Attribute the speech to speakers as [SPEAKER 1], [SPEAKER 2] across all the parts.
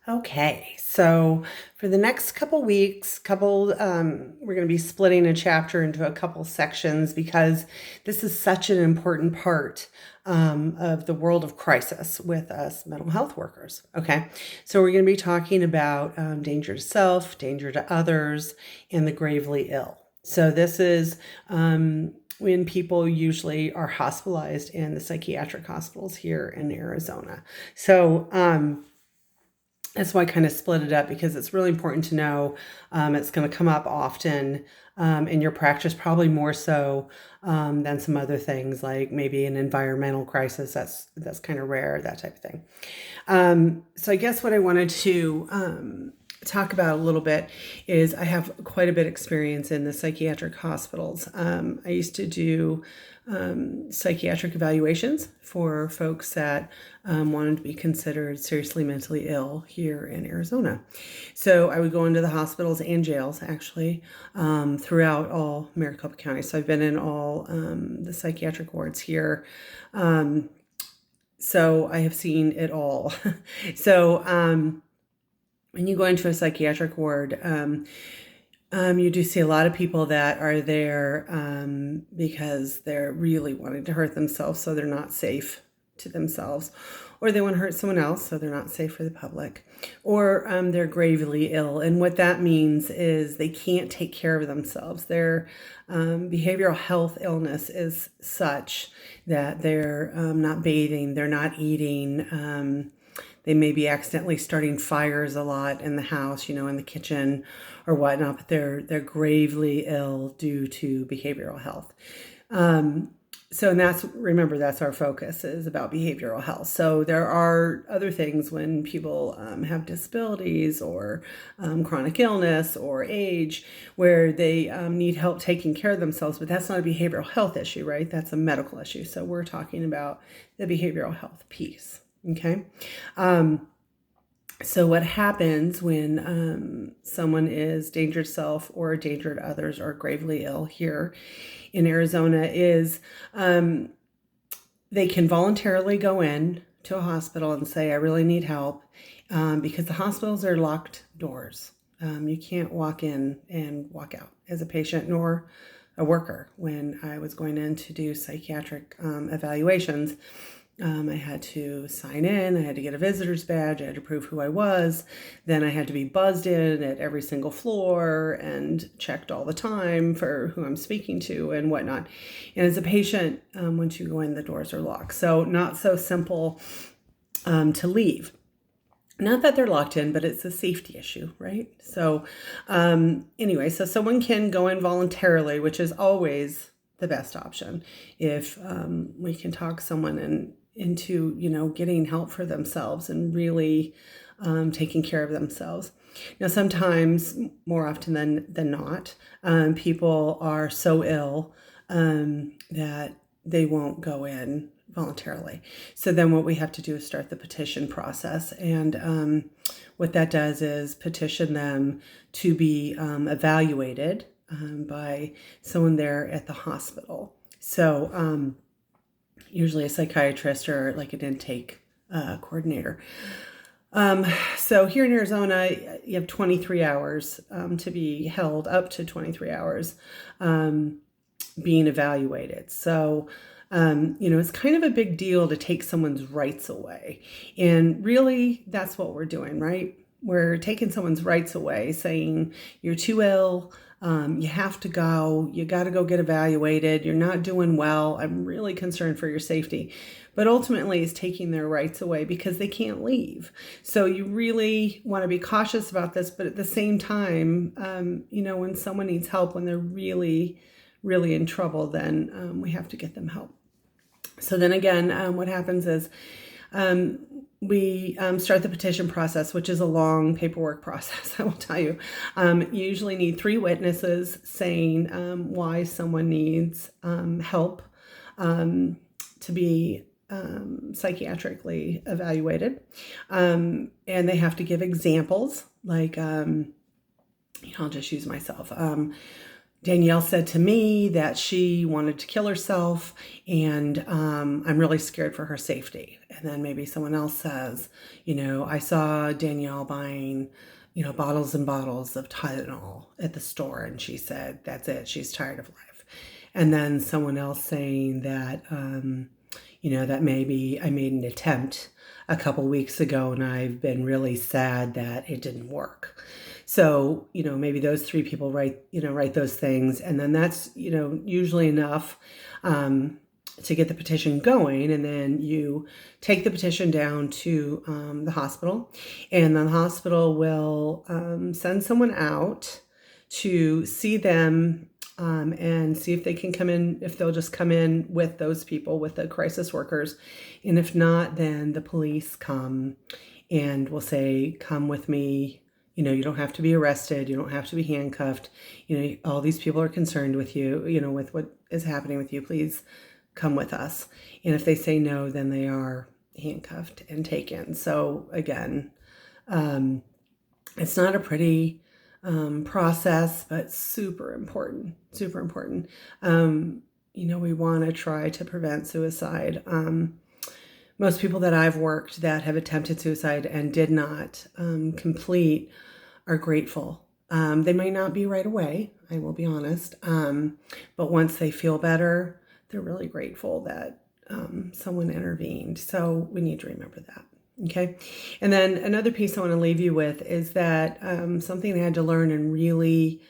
[SPEAKER 1] Okay, so for the next couple weeks, we're going to be splitting a chapter into a couple sections because this is such an important part of the world of crisis with us mental health workers. Okay, so we're going to be talking about danger to self, danger to others, and the gravely ill. So this is when people usually are hospitalized in the psychiatric hospitals here in Arizona. So, that's why I kind of split it up because it's really important to know it's going to come up often in your practice, probably more so than some other things like maybe an environmental crisis. That's kind of rare, that type of thing. So I guess what I wanted to talk about a little bit is I have quite a bit of experience in the psychiatric hospitals. I used to do psychiatric evaluations for folks that wanted to be considered seriously mentally ill here in Arizona. So I would go into the hospitals and jails actually throughout all Maricopa County. So I've been in all the psychiatric wards here. So I have seen it all. So when you go into a psychiatric ward, you do see a lot of people that are there because they're really wanting to hurt themselves, so they're not safe to themselves, or they want to hurt someone else, so they're not safe for the public, or they're gravely ill. And what that means is they can't take care of themselves. Their behavioral health illness is such that they're not bathing, they're not eating. They may be accidentally starting fires a lot in the house, in the kitchen or whatnot, but they're gravely ill due to behavioral health. So, and remember, that's our focus is about behavioral health. So there are other things when people have disabilities or chronic illness or age where they need help taking care of themselves, but that's not a behavioral health issue, right? That's a medical issue. So we're talking about the behavioral health piece. Okay. So what happens when someone is danger to self or a danger to others or gravely ill here in Arizona is they can voluntarily go in to a hospital and say, I really need help because the hospitals are locked doors. You can't walk in and walk out as a patient nor a worker. When I was going in to do psychiatric evaluations, I had to sign in, I had to get a visitor's badge, I had to prove who I was, then I had to be buzzed in at every single floor and checked all the time for who I'm speaking to and whatnot. And as a patient, once you go in, the doors are locked. So not so simple to leave. Not that they're locked in, but it's a safety issue, right? So anyway, so someone can go in voluntarily, which is always the best option if we can talk someone into getting help for themselves and really taking care of themselves. Now, sometimes, more often than not, people are so ill that they won't go in voluntarily. So then what we have to do is start the petition process. And what that does is petition them to be evaluated by someone there at the hospital. So usually a psychiatrist or like an intake coordinator. So here in Arizona, you have 23 hours to be held, up to 23 hours being evaluated. So, it's kind of a big deal to take someone's rights away. And really, that's what we're doing, right? We're taking someone's rights away, saying you're too ill, you have to go, you got to go get evaluated, you're not doing well, I'm really concerned for your safety. But ultimately, it's taking their rights away because they can't leave. So you really want to be cautious about this, but at the same time, when someone needs help, when they're really, really in trouble, then we have to get them help. So then again, what happens is we start the petition process, which is a long paperwork process, I will tell you. You usually need 3 witnesses saying why someone needs help to be psychiatrically evaluated. And they have to give examples like, I'll just use myself. Danielle said to me that she wanted to kill herself, and I'm really scared for her safety. And then maybe someone else says, I saw Danielle buying, bottles and bottles of Tylenol at the store, and she said, that's it, she's tired of life. And then someone else saying that, that maybe I made an attempt a couple weeks ago and I've been really sad that it didn't work. So, maybe those three people write those things, and then that's, usually enough to get the petition going. And then you take the petition down to the hospital, and the hospital will send someone out to see them and see if they can come in, if they'll just come in with those people, with the crisis workers. And if not, then the police come and will say, come with me. You don't have to be arrested. You don't have to be handcuffed. All these people are concerned with you, with what is happening with you. Please come with us. And if they say no, then they are handcuffed and taken. So again, it's not a pretty process, but super important, super important. We want to try to prevent suicide. Most people that I've worked that have attempted suicide and did not complete are grateful. They might not be right away, I will be honest. But once they feel better, they're really grateful that someone intervened. So we need to remember that. Okay. And then another piece I want to leave you with is that something I had to learn and really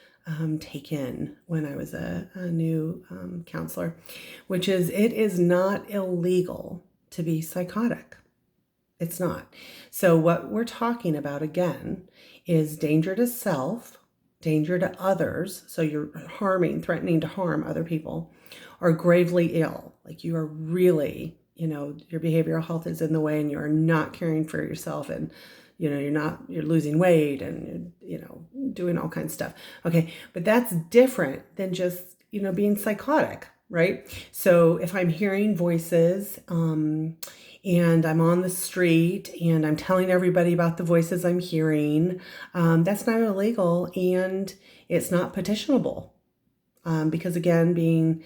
[SPEAKER 1] take in when I was a new counselor, which is it is not illegal to be psychotic. It's not. So what we're talking about again is danger to self, danger to others. So you're threatening to harm other people, or gravely ill. Like you are really, your behavioral health is in the way and you're not caring for yourself, and, you're losing weight and, doing all kinds of stuff. Okay. But that's different than just, being psychotic, right? So if I'm hearing voices, and I'm on the street and I'm telling everybody about the voices I'm hearing, that's not illegal, and it's not petitionable. Because again, being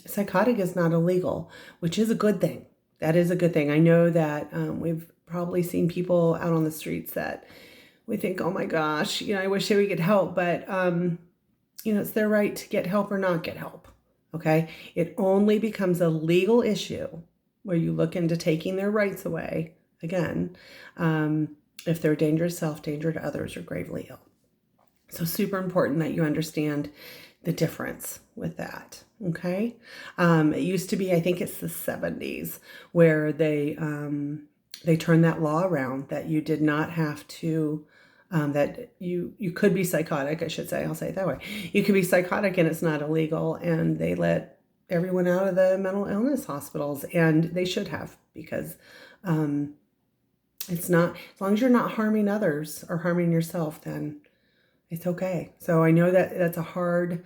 [SPEAKER 1] psychotic is not illegal, which is a good thing. That is a good thing. I know that we've probably seen people out on the streets that we think, oh my gosh, I wish they would get help, but it's their right to get help or not get help. Okay. It only becomes a legal issue where you look into taking their rights away, again, if they're a danger to self, danger to others, or gravely ill. So super important that you understand the difference with that, okay? It used to be, I think it's the 70s, where they turned that law around that you did not have to, that you could be psychotic, I should say, I'll say it that way. You could be psychotic and it's not illegal, and they let everyone out of the mental illness hospitals, and they should have, because it's not, as long as you're not harming others or harming yourself, then it's okay. So I know that that's a hard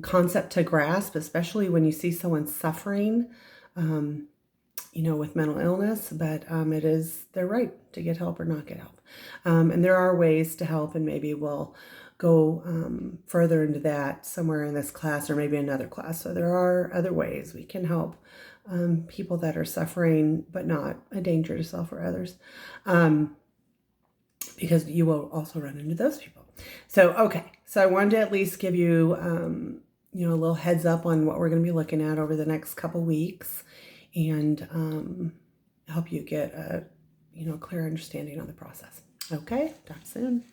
[SPEAKER 1] concept to grasp, especially when you see someone suffering, with mental illness, but it is their right to get help or not get help. And there are ways to help, and maybe we'll go further into that somewhere in this class or maybe another class. So there are other ways we can help people that are suffering, but not a danger to self or others, because you will also run into those people. So, okay. So I wanted to at least give you, a little heads up on what we're going to be looking at over the next couple weeks, and help you get a, clear understanding on the process. Okay. Talk soon.